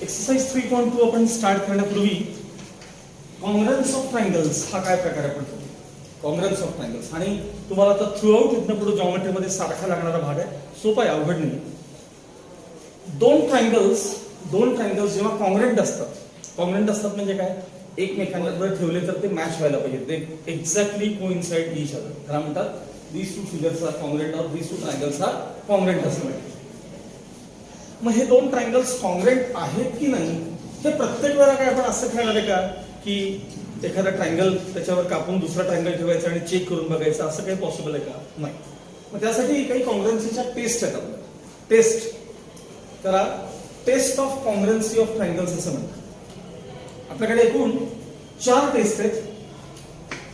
Exercise 3.2 आपण start करण्यापूर्वी कॉंग्रुएन्स of triangles हा काय प्रकार आहे आपण कॉंग्रुएन्स ऑफ ट्रायंगल्स. आणि तुम्हाला आता थ्रू आउट इथनं पुढे जॉमेट्रीमध्ये सारखा लागणारा भाग आहे, सोपा आहे, अवघड नाही. दोन ट्रायंगल्स जेव्हा कॉंग्रुएंट असतात म्हणजे काय, एकमेकांवर ठेवले तर ते मॅच व्हायला पाहिजे, ते एक्झॅक्टली कोइन्साइड ईच अदर. त्याला म्हणतात these two figures are congruent or these two triangles are congruent असं म्हणतात. मग हे दोन ट्रायंगल्स कॉंग्रुएंट आहेत की नाही हे प्रत्येक वेळा काय आपण असं खेळणार आहे का की एखादा ट्रायंगल त्याच्यावर कापून दुसरा ट्रायंगल ठेवायचा आणि चेक करून बघायचं, असं काही पॉसिबल आहे का? नाही. मग त्यासाठी काही कॉंग्रुएन्सीच्या टेस्ट आहेत आपल्याला. टेस्ट त्याला टेस्ट ऑफ कॉंग्रुएन्सी ऑफ ट्रायंगल्स असं म्हणतात. आपल्याकडे एकूण 4 टेस्ट आहेत.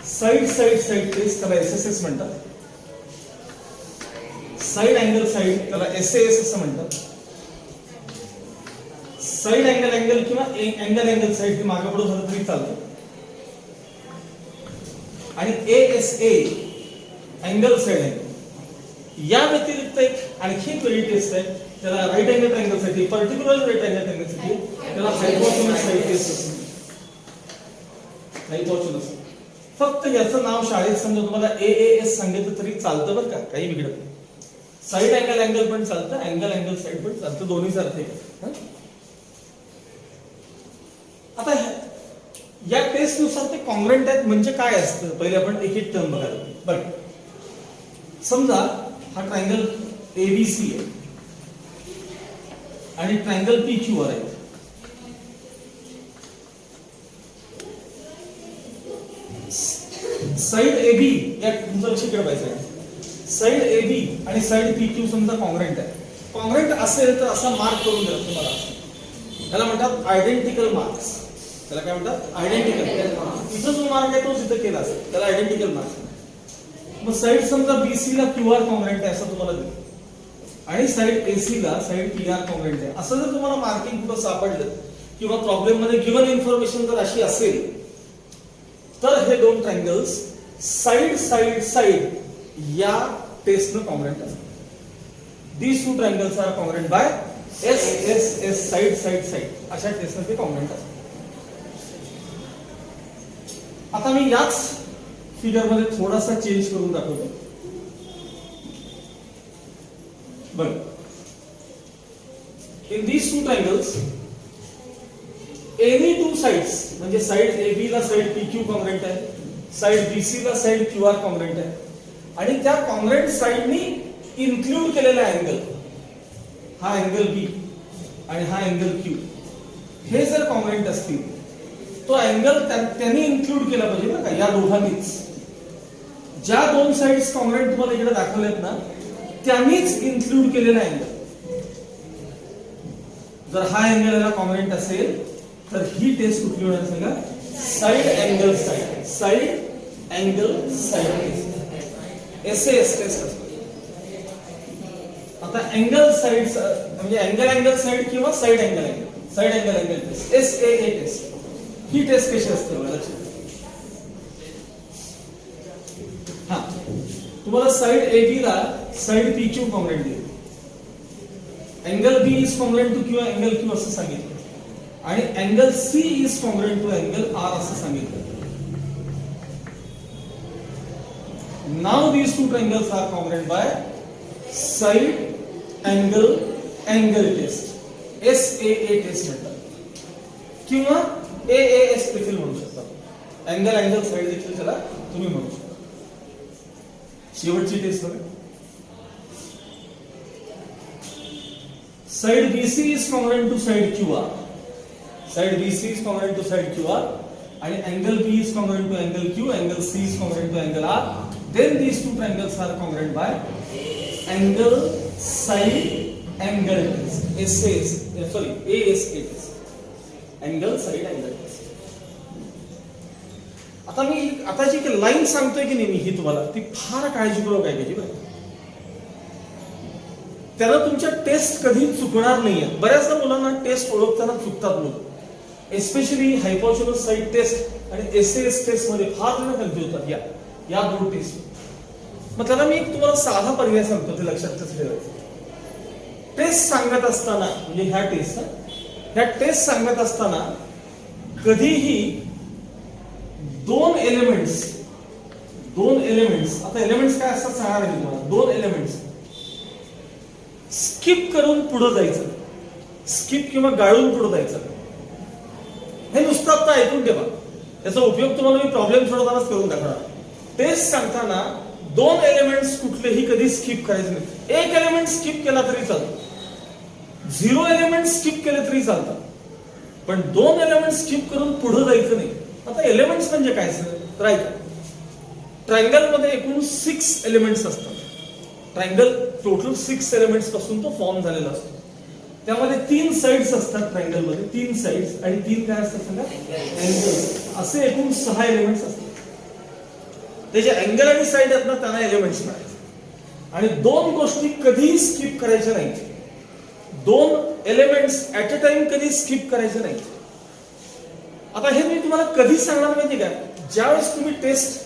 साइड टेस्ट त्याला एसएसएस म्हणतात. साइड अँगल साइड त्याला एसएएस असं म्हणतात. साइड अँगल किंवा अँगल साइड मागे पुढे झालं तरी चालतं. आणि एएसए अँगल साइड अँगल. या व्यतिरिक्त एक आणखी एक वेगळी टेस्ट आहे, त्याला राईट अँगल ट्रायंगल साठी, पर्टिक्युलर राईट अँगल ट्रायंगल साठी त्याला हायपोटेन्यूज साइड टेस्ट असते. हायपोटेन्यूज. फक्त याचं नाव शाळेत समजा तुम्हाला एएएस सांगितलं तरी चालतं बरं का, काही बिघडत नाही. साइड अँगल पण चालतं, अँगल साइड पण चालतं, दोन्ही सारखे. आता या टेस्ट नुसार ते कॉंग्रुएंट आहेत म्हणजे काय असतं, पहिले आपण एक एक टर्म बघायला. बरं, समजा हा ट्रायंगल एबीसी आहे आणि ट्रायंगल पीक्यूआर आहे. साइड एबी, या तुमचं लक्ष इकडे पाहिजे, साइड एबी आणि साइड पीक्यू समजा कॉंग्रुएंट आहे. कॉंग्रुएंट असेल तर असा मार्क करून द्या तुम्हाला. त्याला म्हणतात आयडेंटिकल मार्क्स. त्याला काय म्हणतात? आयडेंटिकल. इथं जो मार्क आहे तोच इथं केला असेल, त्याला आयडेंटिकल मार्क्स. मग साइड समजा बीसी ला क्यूआर कॉंग्रुएंट आहे असं तुम्हाला दिलं आणि साइड एसी ला साइड पीआर कॉंग्रुएंट आहे असं जर तुम्हाला मार्किंग कुठं सापडलं किंवा प्रॉब्लेम मध्ये गिवन इन्फॉर्मेशन जर अशी असेल तर हे दोन ट्रायंगल्स साइड या टेस्टनं कॉंग्रुएंट असतात. These two triangles are congruent by S side अशा टेस्टनं ते कॉंग्रुएंट असतात. आता मी याच फिगर मध्ये थोडासा चेंज करून दाखवतो. बघ, in these two triangles any two sides म्हणजे साइड AB ला साइड PQ कॉंग्रुएंट आहे, साइड BC ला साइड QR कॉंग्रुएंट आहे आणि त्या कॉंग्रुएंट साइडनी इन्क्लूड केलेला अँगल, हा अँगल B आणि हा अँगल Q, हे जर कॉंग्रुएंट असतील तो अँगल त्यांनी इन्क्लूड केला पाहिजे ना का, या दोघांनीच. ज्या दोन साइड्स कॉंग्रुएंट तुम्हाला इकडे दाखवलेत ना त्यांनीच इन्क्लूड केलेला अँगल. जर हा अँगल याला कॉंग्रुएंट असेल तर ही टेस्ट कुठली होणार सांगा? Side angle side SAS test असते. आता अँगल साइड म्हणजे अँगल साइड किंवा side angle test, SAA test. ही टेस्ट कशी असते मला हा, तुम्हाला साइड एबी ला साइड पीक्यू कॉंग्रुएंट दिली, angle B is congruent to Q angle Q असं सांगितलं आणि angle C is congruent to angle R असं सांगितलं. Now these two triangles are congruent by side angle test, SAA test म्हणतात किंवा AAS देखील म्हणू शकता. अँगल साइड देखील त्याला तुम्ही म्हणू शकता. शेवटची टेस्ट बघा. Side BC is congruent to side QR, side BC is congruent to side QR आणि angle B is congruent to angle Q, angle C is congruent to angle R. Then these two triangles are congruent by angle side angle test, ASA test, angle side angle test. आता जी की line सांगतोय की नेहमी ही तुम्हाला ती फार काळजीपूर्वक ऐकायची बरं. त्याला तुमच्या टेस्ट कधी चुकणार नाहीये. बऱ्याचदा मुलांना टेस्ट ओळखताना चुकतात मुलं, एस्पेशली हायपोटेन्यूज साइड टेस्ट आणि एसएएस टेस्ट मध्ये फार जण कन्फ्युज होतात या दोन टेस्ट. मग त्याला मी एक तुम्हाला साधा पर्याय सांगतो, ते लक्षात ठेवायचं. टेस्ट सांगत असताना म्हणजे ह्या टेस्ट ह्या टेस्ट सांगत असताना कधीही दोन एलिमेंट्स आता एलिमेंट्स काय असतात सांगणार आहे तुम्हाला. दोन एलिमेंट्स स्किप करून पुढे जायचं, स्किप किंवा गाळून पुढे जायचं. हे नुसतं आता ऐकून ठेवा, याचा उपयोग तुम्हाला मी प्रॉब्लेम सोडवतानाच करून दाखवणार. टेस्ट सांगताना दोन एलिमेंट्स कुठलेही कधी स्किप करायचे नाही. एक एलिमेंट स्किप केला तरी चालतो, 0 एलिमेंट स्किप केले तरी चालतात, पण दोन एलिमेंट स्किप करून पुढे जायचं नाही. आता एलिमेंट्स म्हणजे काय तर ऐका. ट्रायंगल मध्ये एकूण 6 एलिमेंट्स असतात. ट्रायंगल टोटल 6 एलिमेंट्स पासून तो फॉर्म झालेला असतो. त्यामध्ये 3 साइड्स असतात ट्रायंगल मध्ये, 3 साइड्स आणि 3 काय असतात सांगा, अँगल्स. असे एकूण 6 एलिमेंट्स असतात. त्याचे अँगल आणि साइड आहेत ना, त्यांना एलिमेंट्स म्हणायचे. आणि दोन गोष्टी कधीही स्किप करायच्या नाही. दोन एलिमेंट्स ऍट अ टाइम कधी स्किप करायचे नाही. आता हे मी तुम्हाला कधी सांगणार माहिती का, ज्यावेळेस तुम्ही टेस्ट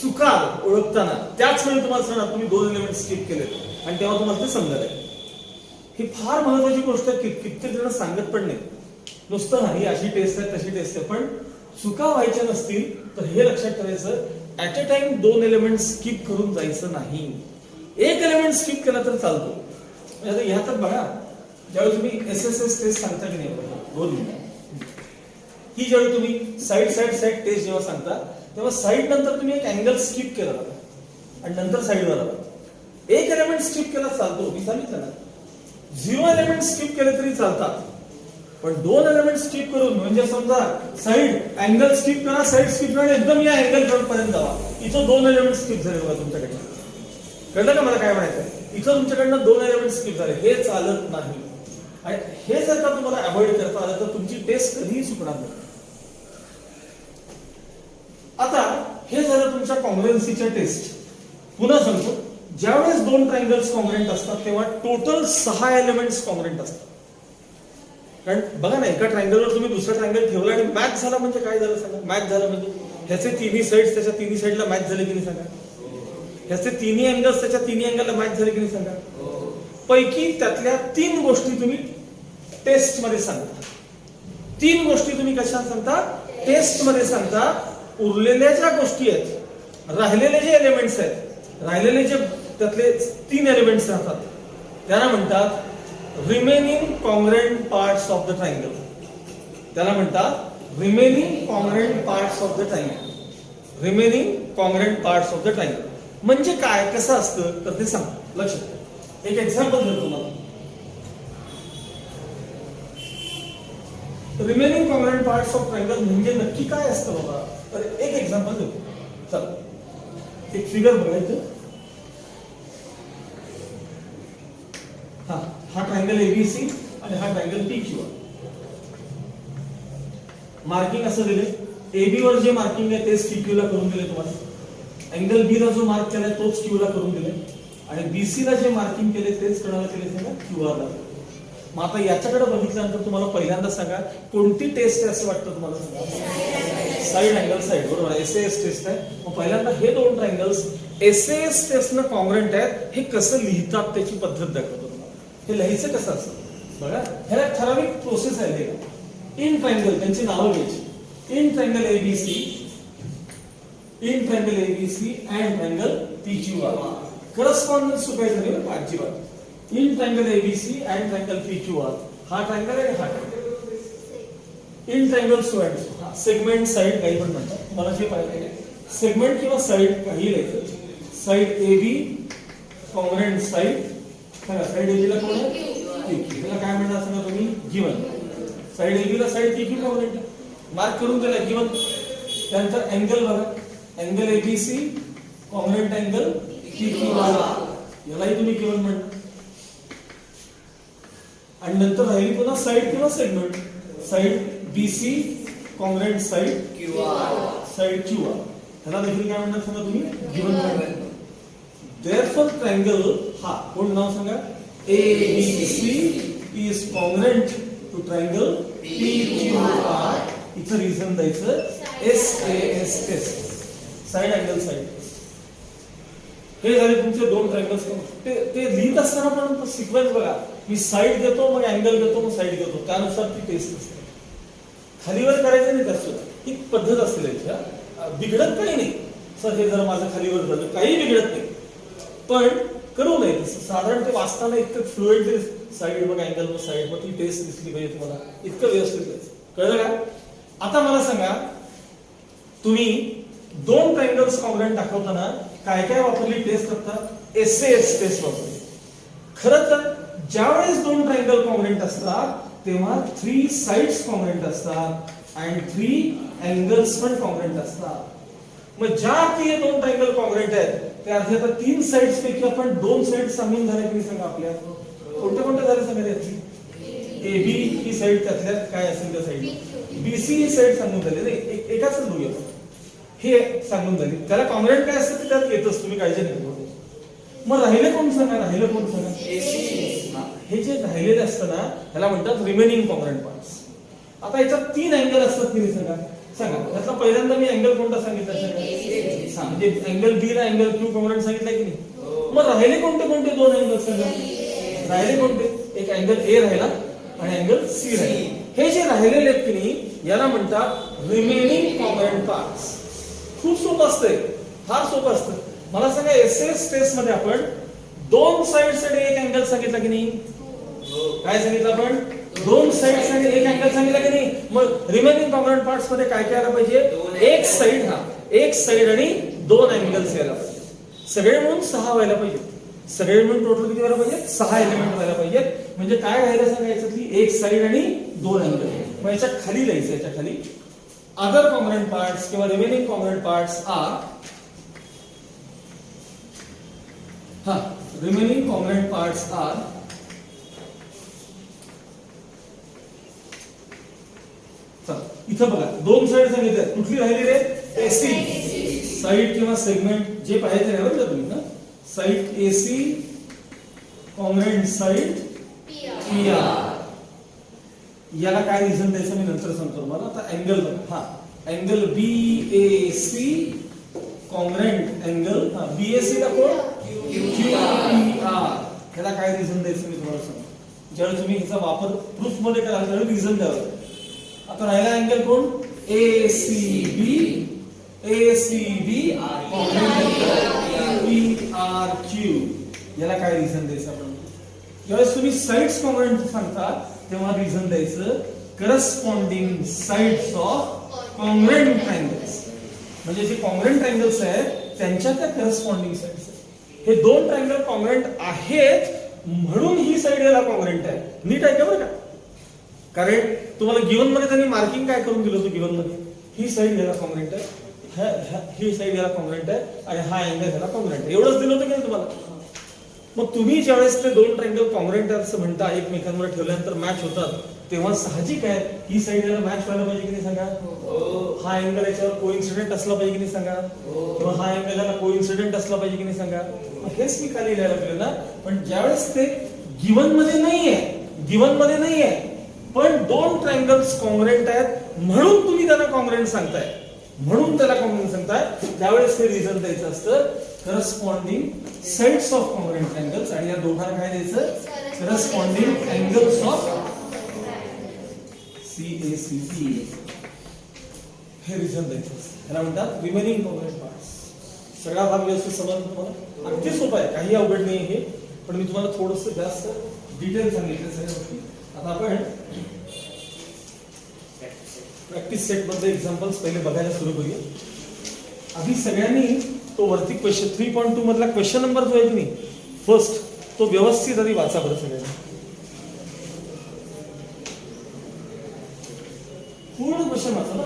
चुकाल ओळखताना, त्याच वेळी तुम्हाला सांगणार तुम्ही 2 एलिमेंट स्किप केले, आणि तेव्हा तुम्हाला ते समजणार आहे. ही फार महत्वाची गोष्ट आहे. कित्येक जण सांगत पण नाही, नुसतं नाही अशी टेस्ट आहे तशी टेस्ट आहे. पण चुका व्हायच्या नसतील तर हे लक्षात ठेवायचं, at a time 2 element skip करून जायचं नाही. एक एलिमेंट स्किप केला तर चालतो. म्हणजे ह्यात बघा, ज्यावेळी तुम्ही SSS टेस्ट सांगता की नाही, 2 मिनिटं, ही ज्यावेळी तुम्ही साइड टेस्ट जेव्हा सांगता, तेव्हा साइड नंतर तुम्ही एक अँगल स्किप केला आणि नंतर साइडवर आला. एक एलिमेंट स्किप केला चालतो, मी सांगितलं ना. 0 एलिमेंट स्किप केले तरी चालतात, पण 2 एलिमेंट स्किप करून, म्हणजे समजा साइड अँगल स्किप करा, साइड स्किप करा, एकदम या अँगल पर्यंत जावा. इथं 2 एलिमेंट स्किप झाले बघा तुमच्याकडनं. कळलं का मला काय म्हणायचं? इथं तुमच्याकडनं 2 एलिमेंट स्किप झाले, हे चालत नाही. आणि हे जर का तुम्हाला अवॉइड करता आलं तर तुमची टेस्ट कधीही चुकणार नाही. आता हे झालं तुमच्या कॉन्ग्रुएन्सीच्या टेस्ट. पुन्हा सांगतो, ज्यावेळेस 2 ट्रायंगल्स कॉन्ग्रुएंट असतात तेव्हा टोटल 6 एलिमेंट्स कॉन्ग्रुएंट असतात. कारण बघा ना, एका ट्रायंगलवर तुम्ही दुसरा ट्रायंगल ठेवला आणि मॅच झाला म्हणजे काय झालं सांगा? मॅच झालं म्हणजे ह्याचे तिन्ही साइड्स त्याच्या तिन्ही साइडला मॅच झाले की नाही सांगा? ह्याचे तिन्ही अँगल्स त्याच्या तिन्ही अँगलला मॅच झाले की नाही सांगा? पैकी त्यातल्या 3 गोष्टी तुम्ही टेस्ट मध्ये सांगता. 3 गोष्टी तुम्ही कशा सांगता? टेस्ट मध्ये सांगता. उरलेल्या ज्या गोष्टी आहेत, राहिलेले जे एलिमेंट्स आहेत, राहिलेले जे त्यातले 3 एलिमेंट्स राहतात, त्यांना म्हणतात remaining congruent parts of the triangle. त्याला म्हणतात remaining congruent parts of the triangle. Remaining congruent parts of the triangle म्हणजे काय, कसं असतं तर ते सांग. लक्षात, एक एक्झाम्पल देतो तुम्हाला. Remaining congruent parts of triangle म्हणजे नक्की काय असतं बाबा, तर एक एक्झाम्पल देतो. चला, एक फिगर बघायचं. हा ट्रायंगल ABC आणि हा ट्रायंगल PQ. मार्किंग असं दिले, AB वर जे मार्किंग आहे तेच PQ ला करून दिले तुम्हाला. अँगल B ला जो मार्क केलाय तोच Q ला करून दिले, आणि BC ला जे मार्किंग केले तेच कोणाला केले सांगा? QR ला. मग आता याच्याकडे बघितल्यानंतर तुम्हाला पहिल्यांदा सांगा कोणती टेस्ट आहे असं वाटतं तुम्हाला? सांगा. साइड अँगल साइड, बरोबर. SAS टेस्ट आहे. मग पहिल्यांदा हे 2 ट्रायंगल्स SAS टेस्टनं कॉन्ग्रुएंट आहेत, हे कसं लिहितात त्याची पद्धत दाखवतो तुम्हाला. हे लिहायचं कसं असतं बघा. ह्याला ठराविक प्रोसेस आहे. इन ट्रायंगल त्यांची नावं घ्यायची. In triangle ABC, in triangle ABC and triangle PQR. Correspondence चुकायचं नाही बरं अजिबात. In triangle ABC and triangle PQR. हा ट्रायंगल आहे, हा triangle. In triangle segment side काही पण म्हणतात, मला जे पाहिजे सेगमेंट किंवा साइड काही लिहायचं. Side AB congruent side. Side AB ला कोण आहे? PQ. त्याला काय म्हणतात सांगा तुम्ही? गिवन. साइड AB ला साइड PQ कॉन्ग्रुएंट मार्क करून दिला गिवन. त्यानंतर अँगल बघा, angle ABC congruent angle PQR, यालाही तुम्ही गिवन म्हणता. आणि नंतर राहिली पुन्हा साइड किंवा segment. Side BC congruent side QR, side QR. ह्याला देखील काय म्हणतात सांगा तुम्ही? गिवन म्हणतात. देयरफॉर ट्रायंगल, हा कोण नाव सांगा? ABC is congruent to triangle PQR. इथं रिझन द्यायचं SAS टेस्ट, साइड अँगल साइड. हे झाले तुमचे 2 ट्रायंगल्स. ते लिहित असताना पण सिक्वेन्स बघा. मी साईड देतो, मग अँगल देतो, मग साईड देतो, त्यानुसार ती टेस्ट असते. खालीवर करायचं नाही त्याचं, ही पद्धत असते त्याची. बिघडत काही नाही सर, हे जर माझं खालीवर झालं काही बिघडत नाही, पण करू नये तसं. साधारण ते वाचताना इतकं फ्लुएंटली साईड मग अँगल मग साईड, मग ती टेस्ट दिसली पाहिजे तुम्हाला, इतकं व्यवस्थित द्यायचं. कळलं का? आता मला सांगा, तुम्ही दोन ट्रायंगल्स कॉन्ग्रुएंट दाखवताना काय काय वापरली टेस्ट आता? SAS टेस्ट वापरली. खरं तर ज्यावेळेस दोन ट्रायंगल कॉन्ग्रुएंट असतात तेव्हा 3 साइड्स कॉन्ग्रुएंट असतात आणि 3 अँगल्स पण कॉन्ग्रुएंट असतात. मग ज्या अर्थी हे दोन ट्रायंगल कॉन्ग्रुएंट आहेत त्या अर्थी आता 3 साइड्स पैकी आपण 2 साइड सांगून झाले की सांगा आपल्या कोणते कोणते झाले सांगा त्याची? AB ही साइड त्यातल्या काय असेल त्या साइड, BC ही साइड सांगून झाली नाही, एकाच बघूया हे सांगून झाली. त्याला कॉन्ग्रुएंट काय असतं ते त्यात येतच, तुम्ही काळजी नाही करू. मग राहिले कोण सांगा? राहिलं कोण सांगा? हे जे राहिलेले असतं ना त्याला म्हणतात रिमेनिंग कॉन्ग्रुएंट पार्ट्स. आता याच्यात 3 अँगल असतात की सांगा? सांगा. त्यातला पहिल्यांदा मी अँगल कोणता सांगितला सांगा? म्हणजे अँगल B ला अँगल Q कॉन्ग्रुएंट सांगितलं की नाही? मग राहिले कोणते कोणते 2 अँगल सांगा? राहिले कोणते? एक अँगल A राहिला आणि अँगल C राहिला. हे जे राहिलेले आहेत की नाही याला म्हणतात रिमेनिंग कॉन्ग्रुएंट पार्ट्स. खूप सोपं असतंय, फार सोपं असतं. मला सांगा SS टेस्ट मध्ये आपण 2 साइड्स आणि 1 अँगल सांगितला की नाही? काय सांगितलं आपण? 2 साइड्स आणि 1 अँगल सांगितला की नाही? मग रिमेनिंग कॉन्ग्रुएंट पार्ट्स मध्ये काय काय आलं पाहिजे? एक साइड आणि 2 अँगल्स यायला पाहिजे. सगळे मिळून 6 व्हायला पाहिजे. सगळे मिळून टोटल किती व्हायला पाहिजे? 6 एलिमेंट व्हायला पाहिजे. म्हणजे काय राहिलं सांगायचं की एक साइड आणि 2 अँगल. मग याच्या खाली लिहायचं, याच्या खाली other congruent parts किंवा remaining congruent parts are remaining congruent parts are इथं बघा 2 साइड सांगितले, कुठली राहिली रे? AC साइड किंवा सेगमेंट जे पाहायचं आहे बरं तुम्ही ना. Side AC congruent side PR. याला काय रिझन द्यायचं मी नंतर सांगतो तुम्हाला. आता अँगल बघा, angle BAC congruent angle BAC ला कोण? QPR. याला काय रिझन द्यायचं मी तुम्हाला सांगतो. ज्यावेळी तुम्ही ह्याचा वापर प्रूफ मध्ये कराल त्यावेळी रिझन द्यावं. आता राहिला अँगल कोण? ACB congruent PRQ. याला काय रिझन द्यायचं आपण? ज्यावेळेस तुम्ही साइड्स कॉन्ग्रुएंट सांगता तेव्हा रिझन द्यायचं corresponding sides of congruent triangles. म्हणजे जे कॉन्ग्रुएंट ट्रायंगल्स आहेत त्यांच्या त्या करस्पॉन्डिंग साइड्स आहेत. हे 2 ट्रायंगल कॉन्ग्रुएंट आहेत म्हणून ही साइड याला कॉन्ग्रुएंट आहे. नीट आहे का बरं का? कारण तुम्हाला गिवन मध्ये त्यांनी मार्किंग काय करून दिलं होतं गिवन मध्ये? ही साइड याला कॉन्ग्रुएंट आहे, ही साइड याला कॉन्ग्रुएंट आहे आणि हा अँगल याला कॉन्ग्रुएंट आहे. एवढंच दिलं होतं की नाही तुम्हाला? मग तुम्ही ज्यावेळेस ते 2 ट्रायंगल कॉन्ग्रुएंट असं म्हणता एकमेकांवर ठेवल्यानंतर मॅच होतात तेव्हा साहजिक आहे ही साइड याला मॅच व्हायला पाहिजे की नाही सांगा? हा अँगल याच्यावर कोइन्सिडेंट असला पाहिजे की नाही सांगा? किंवा हा अँगल याला कोइन्सिडेंट असला पाहिजे की नाही सांगा? हेच मी खाली लिहायला लागलो ना. पण ज्यावेळेस ते गिवन मध्ये नाहीये पण 2 ट्रायंगल्स कॉन्ग्रुएंट आहेत म्हणून तुम्ही त्यांना कॉन्ग्रुएंट सांगताय, त्यावेळेस हे रिझन द्यायचं असतं corresponding sides of congruent triangles. आणि या दोघांना काय द्यायचं? Corresponding angles of CACP. हे रिझन द्यायचं असतं. याला म्हणतात रिमेनिंग कॉन्ग्रुएंट पार्ट्स. सगळा भाग व्यवस्थित समजला तुम्हाला? अगदी सोपं आहे, काही अवघड नाही हे. पण मी तुम्हाला थोडंसं जास्त डिटेल सांगितलं सगळ्या गोष्टी. आता आपण प्रॅक्टिस सेट मध्ये एक्झाम्पल्स पहिले बघायला सुरू करूया. आधी सगळ्यांनी तो वरती क्वेश्चन 3.2 मधला क्वेश्चन नंबर जो आहे की नाही फर्स्ट, तो व्यवस्थित आधी वाचा बरं सगळ्यांनी. पूर्ण क्वेश्चन वाचा ना.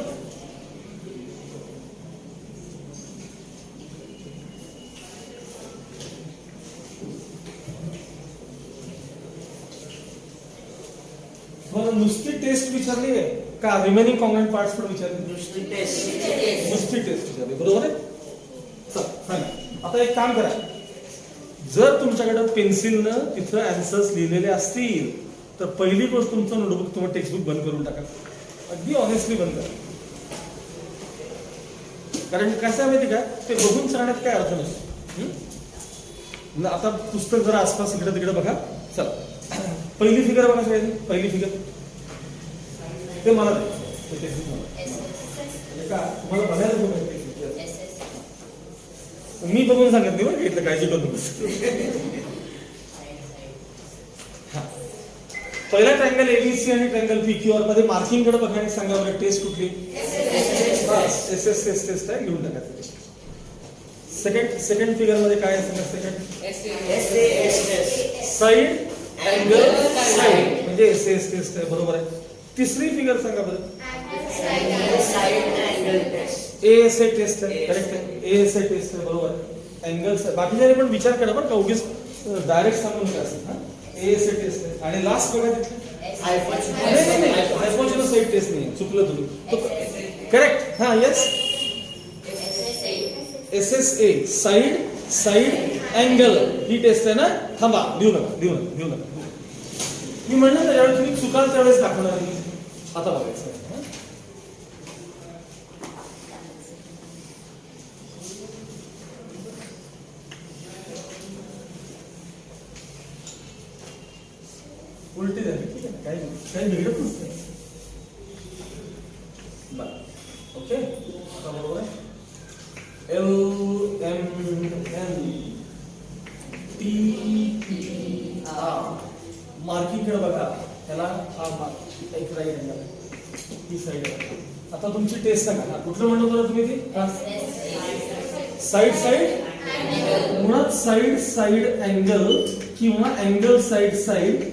तुम्हाला नुसती टेस्ट विचारली आहे का रिमेनिंग कॉन्ग्रुएंट पार्ट्स पण विचारले? नुसती टेस्ट विचारली, बरोबर आहे? सांगा. आता एक काम करा, जर तुमच्याकडे पेन्सिलनं तिथं आन्सर्स लिहिलेले असतील तर पहिली गोष्ट तुमचं नोटबुक किंवा टेक्स्टबुक बंद करून टाका. अगदी ऑनेस्टली बंद करा. कारण कसं आहे माहिती का, ते बघून सांगण्यात काय अर्थ नसतो. आता पुस्तक जरा आसपास इकडे तिकडे बघा. चला पहिली फिगर बघा सगळ्यांनी, पहिली फिगर ते मला द्यायचं. ते का तुम्हाला बघायला बघायचं मी बघून सांगत नाही बरं घेतलं काय शिकवतो. पहिला ट्रँगल एबीसी आणि ट्रँगल पीक्यूआर मध्ये मार्किंग कडे बघा आणि सांगा बरं टेस्ट कुठली. एस एस टेस्ट आहे, लिहून टाका. सेकंड फिगर मध्ये काय आहे सांगा. सेकंड साइड अँगल साइड म्हणजे एस एस टेस्ट आहे, बरोबर आहे. तिसरी फिगर सांगा बरं. एएसए टेस्ट आहे, करेक्ट आहे. एएसए टेस्ट आहे, बरोबर आहे. अँगल्स बाकीच्या पण विचार करा बरं का, उगीच डायरेक्ट सांगून नका असं. हा एएसए टेस्ट आहे. आणि लास्ट बघा तिथे हायपोथेसिस साइड टेस्ट नाही, चुकलं तुम्ही. करेक्ट. हा येस एसएसए साइड अँगल ही टेस्ट आहे ना. थांबा, लिहू नका. मी म्हणलं ना ज्यावेळेस तुम्ही चुकाल त्यावेळेस दाखवणार मी. आता बघायचं उलटी झाली, ठीक आहे, काही बिघडत नसते. ओके, आता बरोबर आहे. LMNTR मार्किंग कडे बघा, त्याला हा मार्क एक राईट अँगल ही साइड आहे. आता तुमची टेस्ट सांगा, कुठलं म्हणतो बरं तुम्ही ते. साइड मुळात साइड अँगल किंवा अँगल साइड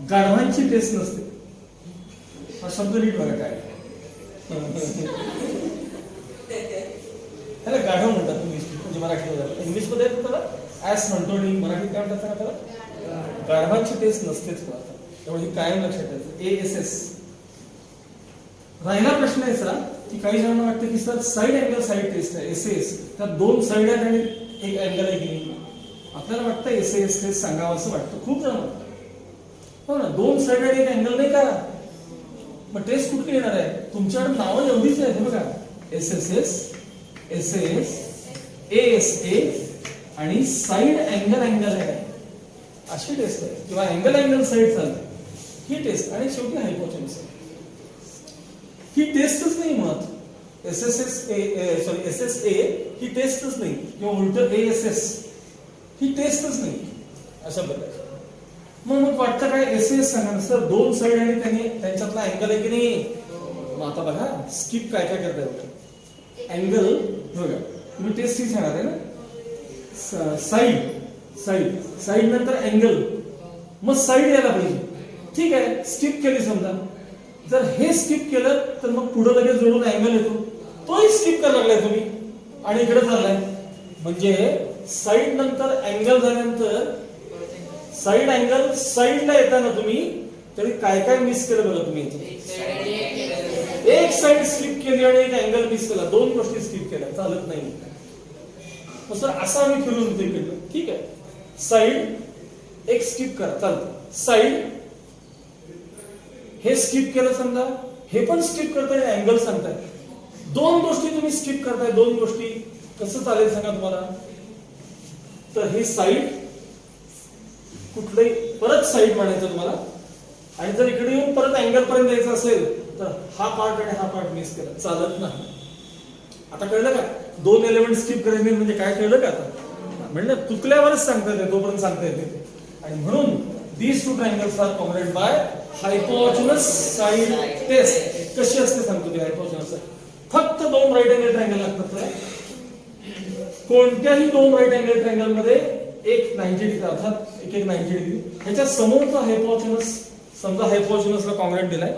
गाढवांची टेस्ट नसते. हा शब्द नीट बघा काय त्याला गाढव म्हणतात इंग्लिश म्हणजे मराठीमध्ये. इंग्लिशमध्ये त्याला ऍस म्हणतो आणि मराठीत काय म्हणतात त्याला गाढवांची टेस्ट नसतेच. त्यामुळे ही कायम लक्षात ठेवायचं. एएसएस राहिला प्रश्न आहे सर की काही जणांना वाटतं की sir side angle side test आहे एसएस, त्यात दोन साइड आहेत आणि एक अँगल आहे की नाही. आपल्याला वाटतं एसएस टेस्ट सांगावं असं वाटतं खूप जण. हो ना, दोन साइड आणि एक अँगल नाही का. मग टेस्ट कुठली येणार आहे. तुमच्याकडे नावं एवढीच आहेत बघा. एसएसएस एएसए आणि साइड अँगल आहे अशी टेस्ट आहे. किंवा अँगल साइड चालते ही टेस्ट. आणि शेवटी हायपोथेसिस ही टेस्टच नाही मुळात. एसएसए ही टेस्टच नाही किंवा उलट एएसएस ही टेस्टच नाही अशा प्रकारे. मग वाटतं काय एसएस सांगा ना सर दोन साइड आणि त्यांच्यातला अँगल आहे की नाही. मग आता बघा स्किप काय करताय बघा. अँगल बघा तुम्ही टेस्ट ही सांगणार आहे ना. साइड नंतर अँगल मग साइड यायला पाहिजे. ठीक आहे, स्किप केली समजा. जर हे स्किप केलं तर मग पुढे लगेच जोडून अँगल येतो, तोही स्किप करायला लागलाय तुम्ही आणि इकडे चाललाय. म्हणजे साइड नंतर अँगल झाल्यानंतर साइड अँगल साइडला येताना तुम्ही तरी काय मिस केलं बघा तुम्ही. एक साइड स्किप केली आणि एक अँगल मिस केला, दोन गोष्टी स्किप केल्या, चालत नाही. सर असं आम्ही फिरून होतो इकडनं. ठीक आहे, साइड एक स्किप करा चालतं. साइड हे स्किप केलं समजा, हे पण स्किप करताय अँगल सांगताय. दोन गोष्टी तुम्ही स्किप करताय, दोन गोष्टी कसं चालेल सांगा तुम्हाला. तर हे साइड कुठलंही परत साइड म्हणायचं तुम्हाला. आणि जर इकडे येऊन परत अँगल पर्यंत यायचं असेल तर हा पार्ट आणि हा पार्ट मिस केला, चालत नाही. आता कळलं का दोन एलिमेंट स्किप करायचे म्हणजे काय कळलं का. आता म्हणजे चुकल्यावरच सांगता येते, तोपर्यंत सांगता येते. आणि म्हणून these two triangles are congruent by hypotenuse side test. कशी असते सांगतो ते हायपोटेन्यूस. फक्त दोन राईट अँगल ट्रायंगल लागतात. कोणत्याही दोन राईट अँगल ट्रायंगल मध्ये एक 90 डिग्री अर्थात एक 90 डिग्री ह्याच्या समोरचा हायपोटेन्यूस समजा हायपोटेन्यूसला कॉंग्रुएंट दिलाय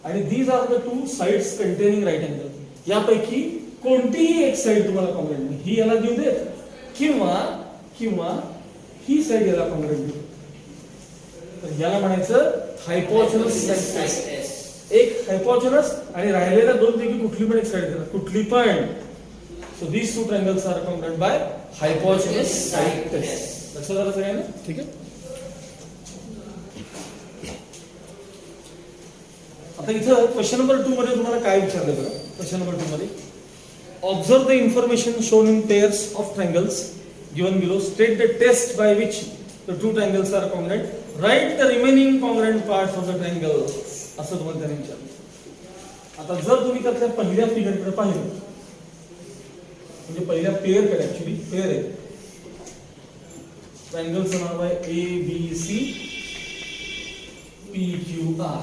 आणि these are the two sides containing right angle. यापैकी कोणतीही एक साइड तुम्हाला कॉंग्रुएंट नाही, ही याला देऊ देत किंवा ही साइड याला कॉंग्रुएंट देऊ. तर याला म्हणायचं हायपोटेन्यूस साइड टेस्ट. एक हायपोटेन्यूस आणि राहिलेल्या दोन पैकी कुठली पण एक साइड देणार, कुठली पण. So these two triangles are congruent by hypotenuse side test. लक्षात आलं सगळ्यांना. ठीक आहे. आता इथं क्वेश्चन नंबर 2 मध्ये तुम्हाला काय विचारलं बघा. क्वेश्चन नंबर 2 मध्ये observe the information shown in pairs of triangles given below. State the test by which the two triangles are congruent. Write the remaining congruent parts of the triangle असं तुम्हाला त्याने विचारलं. आता जर तुम्ही त्यातल्या पहिल्या फिगरकडे पाहिलं म्हणजे पहिल्या पेअरकडे ऍक्च्युली पेअर आहे ट्रायंगलचं नाव आहे ABC PQR.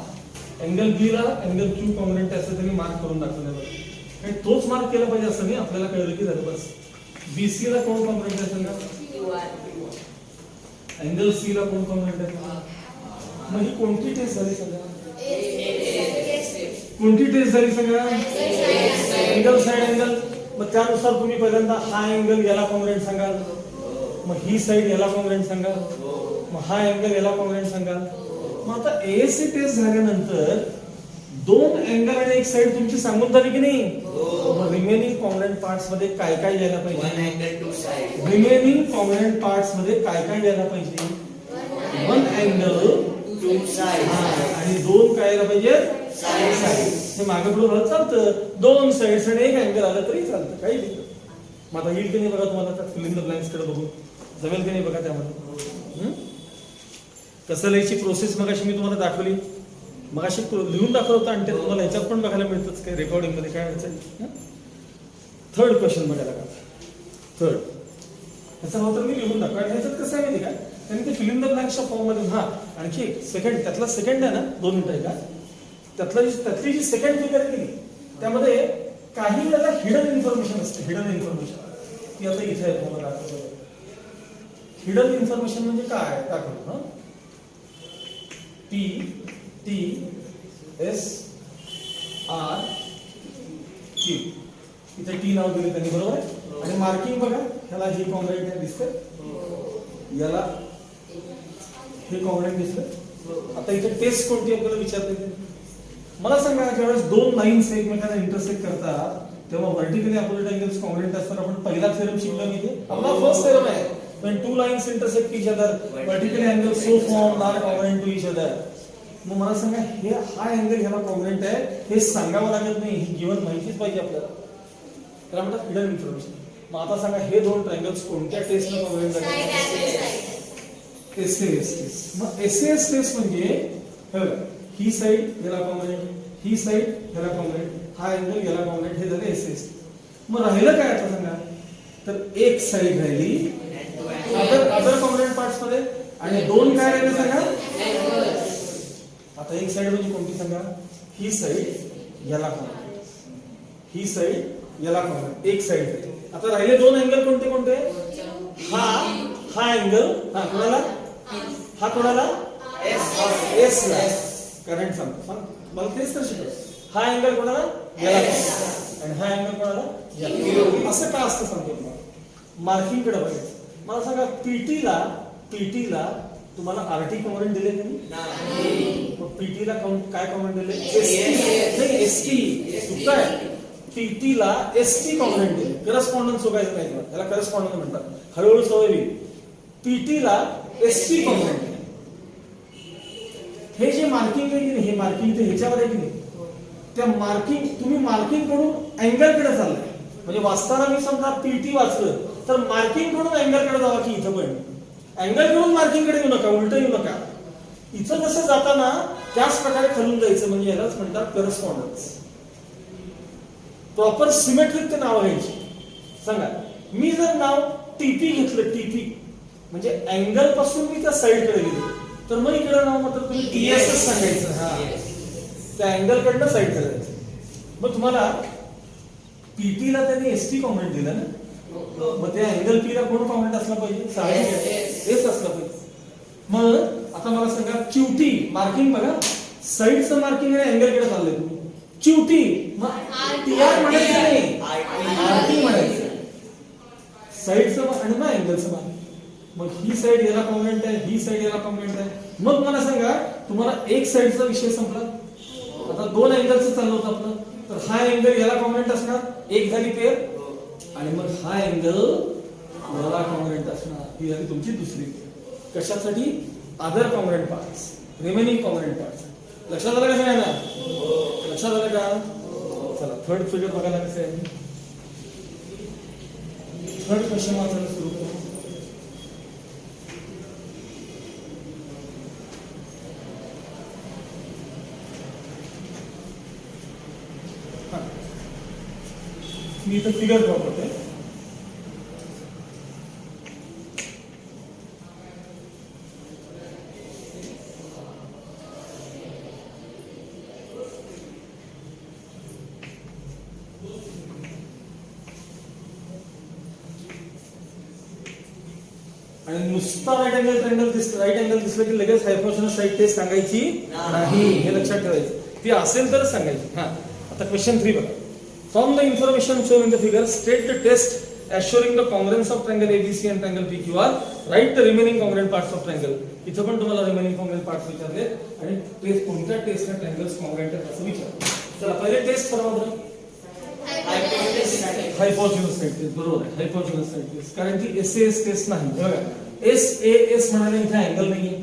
अँगल बी ला अँगल क्यू कॉंग्रंट असं त्यांनी मार्क करून दाखवलेलं आहे आणि तोच मार्क केला पाहिजे असं नाही. आपल्याला कळलं की झालं बस. BC ला कोण कॉंग्रंट असेल का? अँगल सी ला कोण कॉंग्रंट आहे? मग ही कोणती टेस्ट झाली सगळ्या? कोणती टेस्ट झाली सगळ्या? Angle side angle. मग त्यानुसार तुम्ही पहिल्यांदा हा अँगल याला कॉंग्रंट सांगाल, मग ही साइड याला कॉंग्रंट सांगाल, मग हा अँगल याला कॉंग्रंट सांगाल. मग आता एएससी टेस्ट झाल्यानंतर दोन अँगल आणि एक साइड तुमची सांगून झाली की नाही? मग रिमेनिंग कॉंग्रंट पार्ट्स मध्ये काय काय यायला पाहिजे? रिमेनिंग कॉंग्रंट पार्ट्स मध्ये काय काय यायला पाहिजे? वन अँगल आणि दोन काय यायला पाहिजे? हे मागे पुढे बघत चालतं. दोन साइड्स आणि एक अँगल आलं तरी चालतं, काही नाही. मग आता येईल की नाही बघा तुम्हाला त्या फिल इन द ब्लँक्स कडे बघून जमेल की नाही बघा. त्यामध्ये कसं लिहायची प्रोसेस मगाशी मी तुम्हाला दाखवली. मगाशी लिहून दाखवलं होतं आणि ते तुम्हाला ह्याच्यात पण बघायला मिळतच काय रेकॉर्डिंग मध्ये काय व्हायचं. थर्ड क्वेश्चन बघायला का? थर्ड ह्याचा नाव तर मी लिहून दाखव. आणि ह्याच्यात कसं आहे माहिती का, त्यांनी ते फिल इन द ब्लँक्सच्या फॉर्म मध्ये हा आणखी सेकंड त्यातला सेकंड आहे ना 2 मिनिटं आहे का, त्यातली जी सेकंड फिगर केली त्यामध्ये काही वेळेला हिडन इन्फॉर्मेशन असते. हिडन इन्फॉर्मेशन ती आता इथे आहे तुम्हाला दाखवतो. हिडन इन्फॉर्मेशन म्हणजे काय दाखवतो. TS R Q इथे T नाव दिले त्यांनी बरोबर आहे. आणि मार्किंग बघा ह्याला हे कॉंग्रंट आहे दिसतंय, याला हे कॉंग्रंट दिसतंय. आता इथे टेस्ट कोणती आपल्याला विचारते मला सांगा. ज्यावेळेस दोन लाईन्स एकमेकांना इंटरसेक्ट करतात तेव्हा व्हर्टिकली अपोजिट अँगल्स कॉंग्रंट असतात. आपण पहिला थेरम शिकलो मी ते आपला फर्स्ट थेरम आहे. when two lines intersect each other vertically angles so formed are congruent to each other. मग मला सांगा हे हा अँगल ह्याला कॉंग्रंट आहे हे सांगावं लागत नाही, ही गिवन माहितीच पाहिजे आपल्याला. त्याला म्हणतात हिडन इन्फॉर्मेशन. मग आता सांगा हे दोन ट्रायंगल्स कोणत्या टेस्टला कॉंग्रंट आहेत? SS test. मग एसएस टेस्ट म्हणजे ही साइड याला कॉंग्रंट, ही साइड याला कॉंग्रंट, हा अँगल याला कॉंग्रंट, हे झालं एसएस. मग राहिलं काय आता सांगा, तर एक साइड राहिली अदर कॉंग्रंट पार्ट्स मध्ये आणि दोन काय राहिले सांगा. आता एक साइड म्हणजे कोणती सांगा, ही साइड याला कॉंग्रंट, ही साइड याला कॉंग्रंट, एक साइड. आता राहिले दोन अँगल कोणते कोणते? हा अँगल हा कोणाला, हा कोणाला एस ला करंट सांगतो. मला तेच तर शिकव. हा अँगल कोणाला याला आणि हा अँगल कोणाला याला. असं का असतं सांगतो तुम्हाला. मार्किंग कडे बघायचं. मला सांगा पीटीला तुम्हाला आरटी कॉंग्रंट दिले नाही? पीटीला काय कॉंग्रंट दिले? एसटी. चुकताय. पीटीला एसटी कॉंग्रंट दिले. करस्पॉन्डन्स बघायचं नाही तुम्हाला, त्याला करस्पॉन्डन्स म्हणतात. हळूहळू सवय होईल. पीटीला एसटी कॉंग्रंट दिले. हे जे मार्किंग आहे की नाही, हे मार्किंग ते ह्याच्यावर आहे की नाही, त्या मार्किंग तुम्ही मार्किंग कडून अँगल कडे चाललाय. म्हणजे वाचताना मी समजा पीटी वाचलं तर मार्किंग कडून अँगल कडे जावा की इथं पण अँगल कडून मार्किंग कडे येऊ नका, उलट येऊ नका. इथं कसं जाताना त्याच प्रकारे खालून जायचं, म्हणजे यालाच म्हणतात करस्पॉन्डन्स. प्रॉपर सिमेट्रिक ते नाव घ्यायची. सांगा मी जर नाव टीपी घेतलं, टीपी म्हणजे अँगल पासून मी त्या साइड कडे गेलो तर मग इकडे नाव मात्र तुम्ही टीएसच सांगायचं. हा त्या अँगल कडनं साइड करायचं. मग तुम्हाला पीटीला त्यांनी एसटी कॉंग्रंट दिलं ना, मग त्या अँगल पी ला कोण कॉंग्रंट असला पाहिजे? एस असला पाहिजे. मग आता मला सांगा क्यूटी मार्किंग बघा, साइडचं मार्किंग आणि अँगल कडे चाललंय तुम्ही. क्यूटी मग टीआर म्हणायचं नाही, आरटी म्हणायचं. साइडचं आणि मग अँगलचं मार्किंग. मग ही साइड याला कॉंग्रंट आहे, ही साइड याला कॉंग्रंट आहे. मग मला सांगा तुम्हाला एक साइडचा विषय संपला. आता दोन अँगलचं चाललं होतं आपलं, तर हा अँगल याला कॉंग्रंट असणार, एक झाली पेअर. आणि मग हा अँगल याला कॉंग्रंट असणार, ही झाली तुमची दुसरी पेअर. कशासाठी? Other congruent parts, remaining congruent parts. लक्षात आलं का सगळ्यांना? लक्षात आलं का? चला थर्ड फिगर बघायला कसं आहे. थर्ड क्वेश्चन वाचायला सुरू करू. मी इथं फिगर ड्रॉ करतोय. आणि नुसता राईट अँगल दिसलं की लगेच हायपोटेन्यूज साईड टेस्ट सांगायची नाही, हे लक्षात ठेवायचं. ती असेल तर सांगायची. हा, आता क्वेश्चन 3 बघा. From the information shown in the figure state the test assuring the congruence of triangle ABC and triangle PQR. Write the remaining congruent parts of triangle. इथं पण तुम्हाला रिमेनिंग कॉंग्रुएंट पार्ट्स विचारले आणि टेस्ट कोणत्या टेस्टला triangles congruent आहेत असं विचारलं. चला पहिले टेस्ट करा बरं. हायपोटेन्यूज साईड टेस्ट. बरोबर आहे, हायपोटेन्यूज साईड टेस्ट. कारण की SAS टेस्ट नाही. बघा SAS म्हणाले इथे अँगल नाहीये.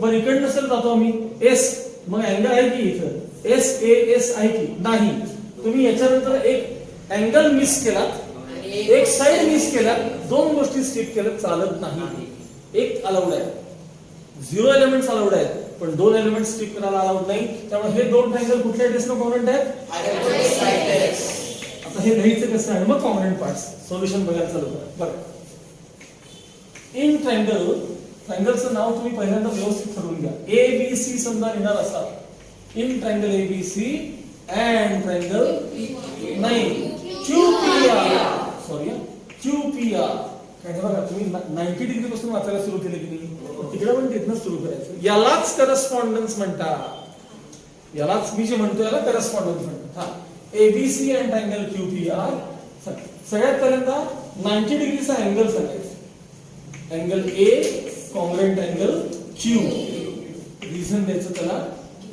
बरं इकडे नसेल जातो आम्ही S, मग अँगल आहे की इथं SAS आहे की नाही. तुम्ही याच्यानंतर एक अँगल मिस केला, एक साइड मिस केला, दोन गोष्टी स्किप केल्या चालत नाही. एक अलाउड आहे, 0 एलिमेंट्स अलाउड आहेत, पण 2 एलिमेंट्स स्किप करायला अलाउड नाही. त्यामुळे हे दोन ट्रायंगल कुठल्या टेस्टला कॉंग्रुएंट आहेत? आता हे लिहायचं कसं आहे मग कॉंग्रुएंट पार्ट्स सोल्युशन बघायला चालू करा. बरं, इन ट्रायंगलचं नाव तुम्ही पहिल्यांदा व्यवस्थित ठरवून घ्या. ABC समजा लिहिणार असाल, in triangle ABC and triangle नाही QPR. Sorry QPR. काय बघा, तुम्ही 90 डिग्री पासून वाचायला सुरू केले की नाही, तिकडे पण तिथनं सुरू करायचं. यालाच करस्पॉन्डन्स म्हणतात. यालाच मी जे म्हणतो याला करस्पॉन्डन्स म्हणतात. हा, ABC अँड ट्रायंगल QPR. सगळ्यात पहिल्यांदा 90 डिग्रीचा अँगल सांगायचा. Angle A congruent angle Q. Reason द्यायचं त्याला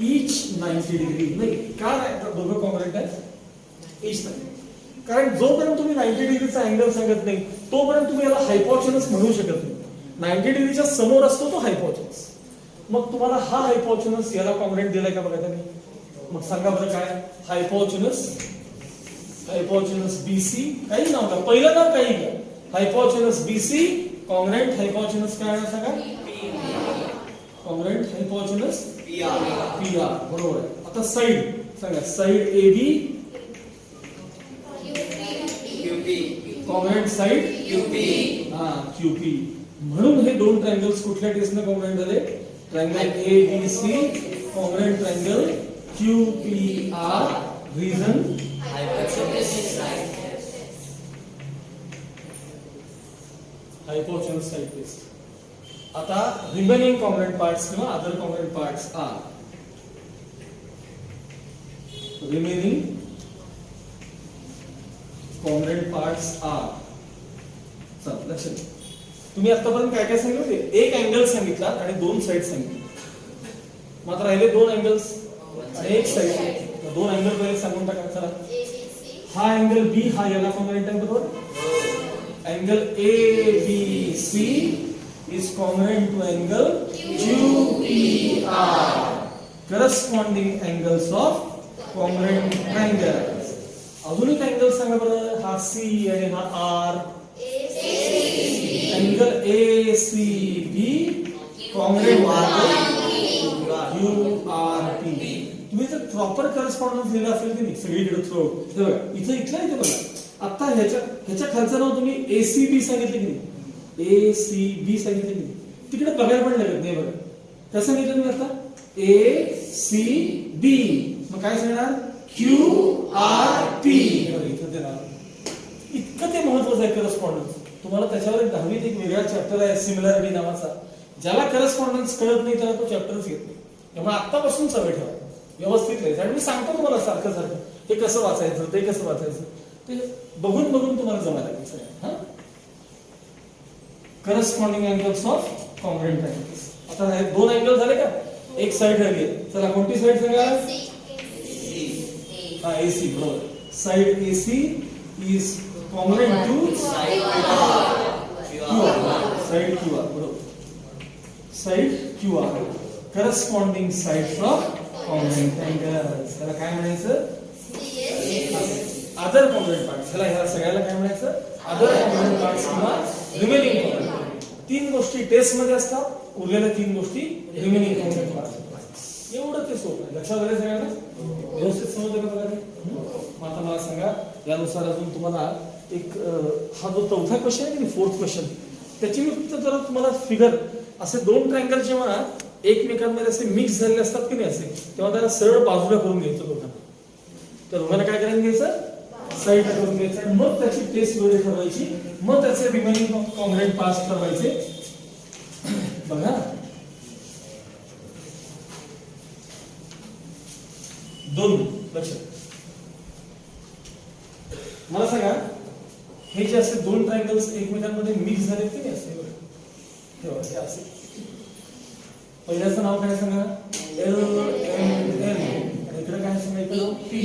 ईच 90 डिग्री. नाही का दोघं कॉंग्रुएंट आहेत? ईच नाही. कारण जोपर्यंत तुम्ही 90 डिग्रीचा अँगल सांगत नाही तोपर्यंत तुम्ही याला हायपोटेन्यूज म्हणू शकत नाही. 90 डिग्रीच्या समोर असतो तो हायपोटेन्यूज. मग तुम्हाला हा हायपोटेन्यूज याला कॉंग्रुएंट दिलाय का बघा त्यांनी. मग सांगा बरं काय हायपोटेन्यूज BC. काही नाव का, पहिलं नाव काही घ्या. हायपोटेन्यूज BC कॉंग्रुएंट हायपोटेन्यूज काय आहे सांगा? Congruent hypotenuse PR. बरोबर आहे. आता साइड सांगा, side AB congruent side QP. हा, QP. म्हणून हे दोन ट्रायंगल्स कुठल्या टेस्टने कॉंग्रुएंट झाले? Triangle ABC congruent triangle QPR. Reason hypotenuse side test. आता रिमेनिंग कॉंग्रुएंट पार्ट्स किंवा other congruent parts are remaining congruent parts are. चला लक्षात घ्या. तुम्ही आतापर्यंत काय काय सांगितलं होते? एक अँगल सांगितला आणि दोन साइड सांगितले. मात्र राहिले दोन अँगल्स आणि एक साइड. दोन अँगल पहिले सांगून टाका. चला, हा अँगल B हा याला कॉंग्रुएंट आहे. बरोबर. Angle ABC is congruent to angle QPR. Corresponding angles of congruent triangles. अजून एक अँगल सांगा बरं. हा C आणि हा R. Angle ACB congruent QRP. तुम्ही जर प्रॉपर करस्पॉन्डन्स दिला असेल की नाही सगळीकडे थ्रू हे बघा इथं इथं बघा. आता ह्याच्या खालचं नाव तुम्ही ACB सांगितलं की नाही, ACB सांगितलं की नाही, तिकडे बघायला पण लागत नाही. बघा कसं सांगितलं मी आता ACB. मग काय सांगणार? QRP. इथं देणार. इतकं ते महत्वाचं आहे करस्पॉन्डन्स. तुम्हाला त्याच्यावर 10वीत एक वेगळा चॅप्टर आहे सिमिलॅरिटी नावाचा. ज्याला करस्पॉन्डन्स कळत नाही त्याला तो चॅप्टरच घेत नाही. त्यामुळे आतापासून सवय ठेवा, व्यवस्थित लिहायचं. आणि मी सांगतो तुम्हाला सारखं हे कसं वाचायचं, ते कसं वाचायचं, ते बघून तुम्हाला जमायला लागेल. Corresponding angles of congruent triangles. आता हे दोन अँगल झाले का? एक साइड राहिली. चला कोणती साइड सांगा? हा AC. बरोबर. Side AC is congruent to side QR. बरोबर. Side QR corresponding sides of congruent triangles. त्याला काय म्हणायचं? Other congruent parts. ह्याला सगळ्याला काय म्हणायचं? अदर कॉंग्रुएंट पार्ट्स किंवा रिमेनिंग कॉंग्रुएंट. तीन गोष्टी टेस्ट मध्ये असतात, उरलेल्या तीन गोष्टी रिमेनिंग कॉंग्रुएंट पार्ट्स. एवढं ते सोपं आहे. लक्षात आलं सगळ्यांना? व्यवस्थित समजलं का? आता मला सांगा यानुसार अजून तुम्हाला एक हा जो चौथा क्वेश्चन आहे की फोर्थ क्वेश्चन, त्याची मी फक्त जरा तुम्हाला फिगर, असे दोन ट्रायंगल जेव्हा एकमेकांमध्ये असे मिक्स झालेले असतात की नाही असे, तेव्हा त्याला सरळ बाजूला करून घ्यायचं दोघांना. त्या दोघांना काय करायला घ्यायचं, साईडला करून घ्यायचं, आणि मग त्याची टेस्ट वेळी ठरवायची, मग त्याचे रिमेनिंग कॉंग्रेंट पास ठरवायचे. बघा दोन लक्षात. मला सांगा, हे जे असे दोन ट्रायंगल्स एकमेकांमध्ये मिक्स झाले की नाही असे, हे असे, पहिल्याचं नाव काय सांगा, एल एम एन, आणि इकडे काय सांगायचं, पी.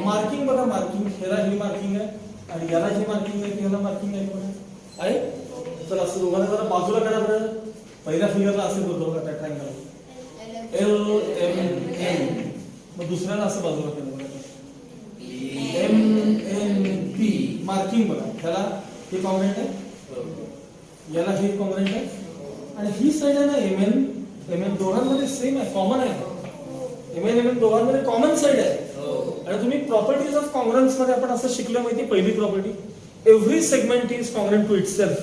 मार्किंग बघा, मार्किंग, ह्याला ही मार्किंग आहे आणि याला जी मार्किंग आहे ह्याला मार्किंग आहे बघा, आहे. तर असं दोघांना जरा बाजूला करा बरं. पहिल्या फिगरला असे बोलतो बघा, त्या ट्रायंगल एल एम एन, मग दुसऱ्याला असं बाजूला केलं बघा, एम एन पी. मार्किंग बघा, ह्याला हे कॉंग्रेंट आहे, याला हे कॉंग्रेंट आहे, आणि ही साईड आहे ना एम एन, एम एन दोघांमध्ये सेम आहे, कॉमन आहे. एम एन दोघांमध्ये कॉमन साईड आहे. आणि तुम्ही प्रॉपर्टीज ऑफ कॉंग्रन्स मध्ये आपण असं शिकलं माहिती, पहिली property, every segment is congruent to itself.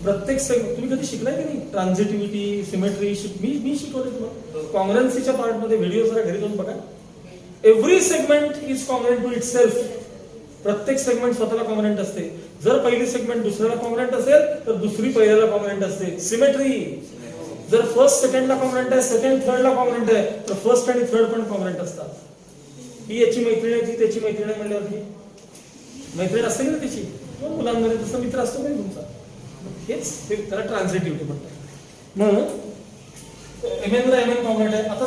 प्रत्येक सेगमेंट तुम्ही कधी शिकलाय की नाही, ट्रान्झिटिव्हिटी, सिमेट्री, मी शिकवले तुम्हाला कॉंग्रन्सीच्या पार्ट मध्ये, व्हिडिओ जरा घरी जाऊन बघा. Every segment is congruent to itself. प्रत्येक सेगमेंट स्वतःला कॉंग्रंट असते. जर पहिली सेगमेंट दुसऱ्याला कॉंग्रंट असेल तर दुसरी पहिल्याला कॉंग्रंट असते. सिमेट्री, जर फर्स्ट सेकंडला कॉंग्रंट आहे, सेकंड थर्डला कॉंग्रंट आहे, तर फर्स्ट आणि थर्ड पण कॉंग्रंट असतात. ही याची मैत्रीण आहे, ती त्याची मैत्रीण आहे म्हणल्यावरती मैत्रीण असते की ना त्याची, मुलांमध्ये तसा मित्र असतो का तुमचा, हेच त्याला ट्रान्झिटिव्हिटी म्हणतात. मग एम ला एम एन कॉंग्रंट आहे. आता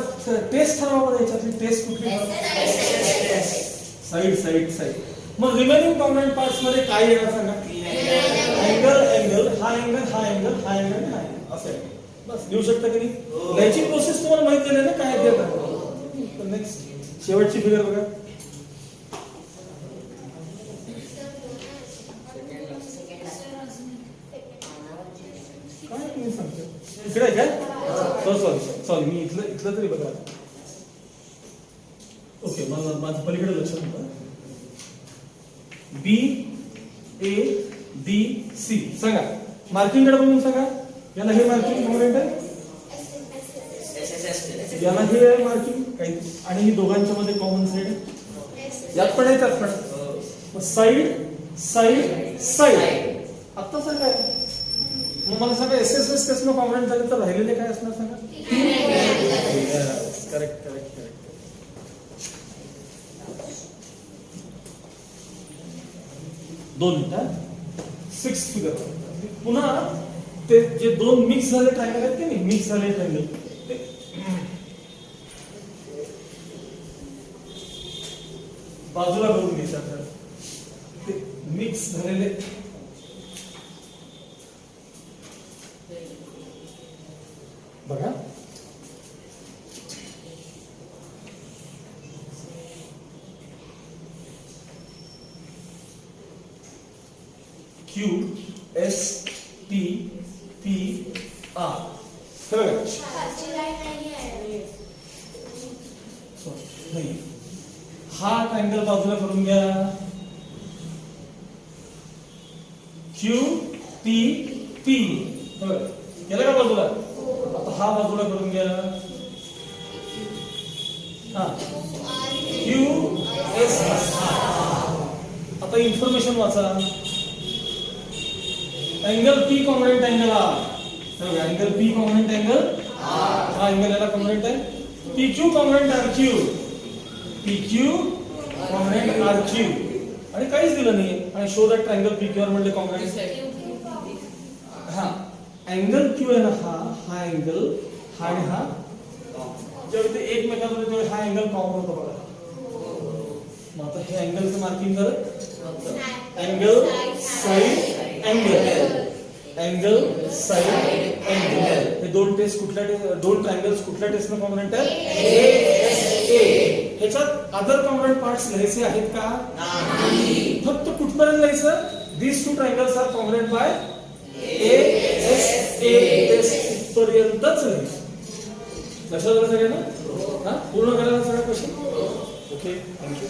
टेस्ट ठरवा बरं, याच्यातली टेस्ट कुठली, साईड साईड साईड. मग रिमेनिंग कॉंग्रंट पार्ट्स मध्ये काय येणार सांगा, अँगल अँगल, हा अँगल हा अँगल हा अँगल हा अँगल, असं आहे. बस लिहू शकता की नाही. याची प्रोसेस तुम्हाला माहिती आहे ना काय आहे. नेक्स्ट शेवटची फिगर बघा, काय तुम्ही सांगतो इकडे आहे काय, सॉरी मी इथलं तरी बघा. ओके, मला माझं पलीकडे लक्ष होतं. बी ए डी सी सांगा, मार्किंग कडे बघून सांगा. याला हे मार्किंग कॉंग्रेंट आहे, याला हे आहे मार्किंग काही, आणि ही दोघांच्या मध्ये कॉमन साईड आहे. यात पण आहे, त्यात पण. Side side side. आता सांगा, मग मला सांगा S S S test congruent झाले तर राहिलेले काय असणार सांगा. Correct correct correct. दोन मिनिट, सिक्स फिगर. पुन्हा ते जे दोन मिक्स झाले ट्रायंगल आहेत की नाही, मिक्स झाले ट्रायंगल, बाजूला करून घ्यायचं आपल्याला. ते मिक्स झालेले बघा, Q S T P R. नाही, हा ट्रायंगल बाजूला करून घ्या, क्यू टी पी केलं का बाजूला. आता हा बाजूला करून घ्या, हा क्यू एस. आता इन्फॉर्मेशन वाचा, angle P congruent angle R. Angle P congruent angle, हा एंगल याला कॉंग्रेंट आहे. P Q congruent R Q, P Q congruent R Q, आणि काहीच दिलं नाही. आणि show that triangle P Q R म्हणजे कॉंग्रेंट. हा अँगल क्यू आहे ना, हा अँगल, हा आणि हा जेव्हा ते एकमेकांमध्ये तेव्हा हा अँगल कॉमन होतो बघा. मग आता हे अँगलचं मार्किंग करत, angle side angle, angle side angle. हे दोन टेस्ट कुठल्या, दोन ट्रायंगल्स कुठल्या टेस्टनं कॉम्पोनंट आहे, ए. ह्याच्यात अदर कॉम्पोनंट पार्ट्स लिहायचे आहेत का, नाही. फक्त कुठपर्यंत लिहायचं, this two triangles are component by A S A test पर्यंतच लिहायचं. लक्षात आलं सगळ्यांना. पूर्ण करायला सगळं क्वेश्चन. Okay, thank you.